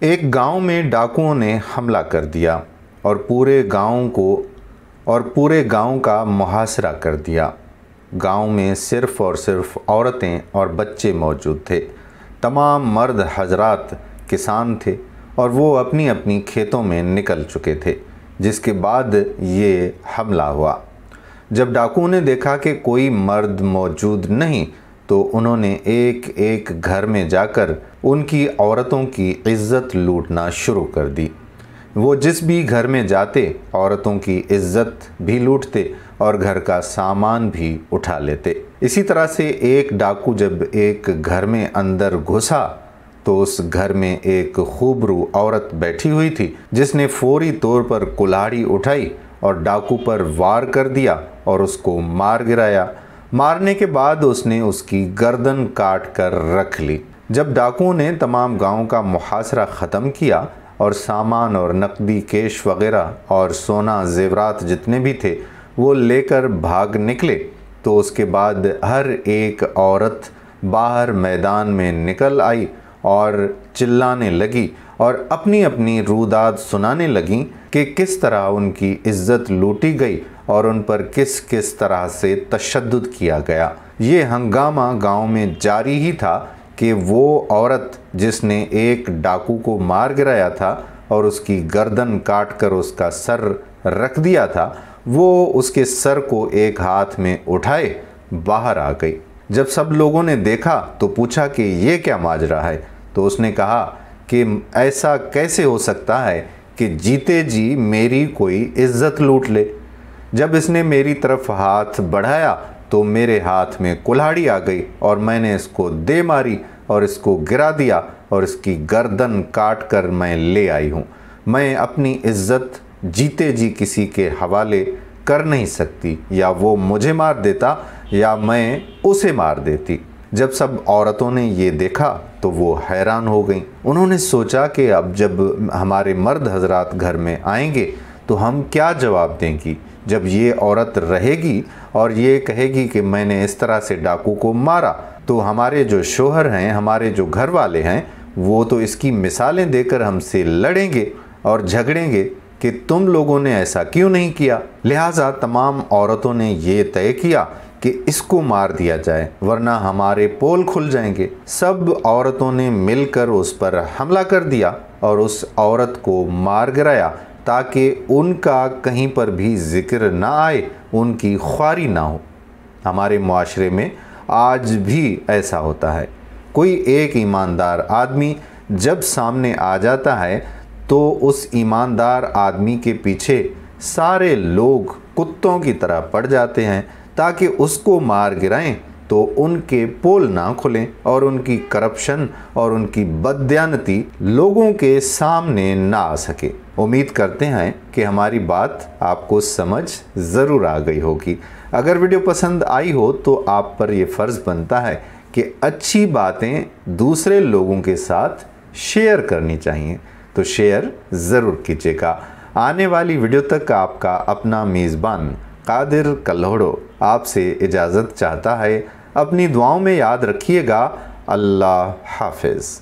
ایک گاؤں میں ڈاکوؤں نے حملہ کر دیا اور پورے گاؤں کا محاصرہ کر دیا۔ گاؤں میں صرف اور صرف عورتیں اور بچے موجود تھے۔ تمام مرد حضرات کسان تھے اور وہ اپنی اپنی کھیتوں میں نکل چکے تھے، جس کے بعد یہ حملہ ہوا۔ جب ڈاکوؤں نے دیکھا کہ کوئی مرد موجود نہیں تو انہوں نے ایک ایک گھر میں جا کر ان کی عورتوں کی عزت لوٹنا شروع کر دی۔ وہ جس بھی گھر میں جاتے عورتوں کی عزت بھی لوٹتے اور گھر کا سامان بھی اٹھا لیتے۔ اسی طرح سے ایک ڈاکو جب ایک گھر میں اندر گھسا تو اس گھر میں ایک خوبرو عورت بیٹھی ہوئی تھی، جس نے فوری طور پر کلہاڑی اٹھائی اور ڈاکو پر وار کر دیا اور اس کو مار گرایا۔ مارنے کے بعد اس نے اس کی گردن کاٹ کر رکھ لی۔ جب ڈاکوؤں نے تمام گاؤں کا محاصرہ ختم کیا اور سامان اور نقدی کیش وغیرہ اور سونا زیورات جتنے بھی تھے وہ لے کر بھاگ نکلے تو اس کے بعد ہر ایک عورت باہر میدان میں نکل آئی اور چلانے لگی اور اپنی اپنی روداد سنانے لگیں کہ کس طرح ان کی عزت لوٹی گئی اور ان پر کس کس طرح سے تشدد کیا گیا۔ یہ ہنگامہ گاؤں میں جاری ہی تھا کہ وہ عورت جس نے ایک ڈاکو کو مار گرایا تھا اور اس کی گردن کاٹ کر اس کا سر رکھ دیا تھا، وہ اس کے سر کو ایک ہاتھ میں اٹھائے باہر آ گئی۔ جب سب لوگوں نے دیکھا تو پوچھا کہ یہ کیا ماجرا ہے، تو اس نے کہا کہ ایسا کیسے ہو سکتا ہے کہ جیتے جی میری کوئی عزت لوٹ لے۔ جب اس نے میری طرف ہاتھ بڑھایا تو میرے ہاتھ میں کلہاڑی آ گئی اور میں نے اس کو دے ماری اور اس کو گرا دیا اور اس کی گردن کاٹ کر میں لے آئی ہوں۔ میں اپنی عزت جیتے جی کسی کے حوالے کر نہیں سکتی، یا وہ مجھے مار دیتا یا میں اسے مار دیتی۔ جب سب عورتوں نے یہ دیکھا تو وہ حیران ہو گئیں۔ انہوں نے سوچا کہ اب جب ہمارے مرد حضرات گھر میں آئیں گے تو ہم کیا جواب دیں گی؟ جب یہ عورت رہے گی اور یہ کہے گی کہ میں نے اس طرح سے ڈاکو کو مارا تو ہمارے جو شوہر ہیں، ہمارے جو گھر والے ہیں، وہ تو اس کی مثالیں دے کر ہم سے لڑیں گے اور جھگڑیں گے کہ تم لوگوں نے ایسا کیوں نہیں کیا۔ لہٰذا تمام عورتوں نے یہ طے کیا کہ اس کو مار دیا جائے ورنہ ہمارے پول کھل جائیں گے۔ سب عورتوں نے مل کر اس پر حملہ کر دیا اور اس عورت کو مار گرایا تاکہ ان کا کہیں پر بھی ذکر نہ آئے، ان کی خواری نہ ہو۔ ہمارے معاشرے میں آج بھی ایسا ہوتا ہے۔ کوئی ایک ایماندار آدمی جب سامنے آ جاتا ہے تو اس ایماندار آدمی کے پیچھے سارے لوگ کتوں کی طرح پڑ جاتے ہیں تاکہ اس کو مار گرائیں تو ان کے پول نہ کھلیں اور ان کی کرپشن اور ان کی بددیانتی لوگوں کے سامنے نہ آ سکے۔ امید کرتے ہیں کہ ہماری بات آپ کو سمجھ ضرور آ گئی ہوگی۔ اگر ویڈیو پسند آئی ہو تو آپ پر یہ فرض بنتا ہے کہ اچھی باتیں دوسرے لوگوں کے ساتھ شیئر کرنی چاہیے، تو شیئر ضرور کیجیے گا۔ آنے والی ویڈیو تک آپ کا اپنا میزبان قادر کلہوڑو آپ سے اجازت چاہتا ہے۔ اپنی دعاؤں میں یاد رکھیے گا۔ اللہ حافظ۔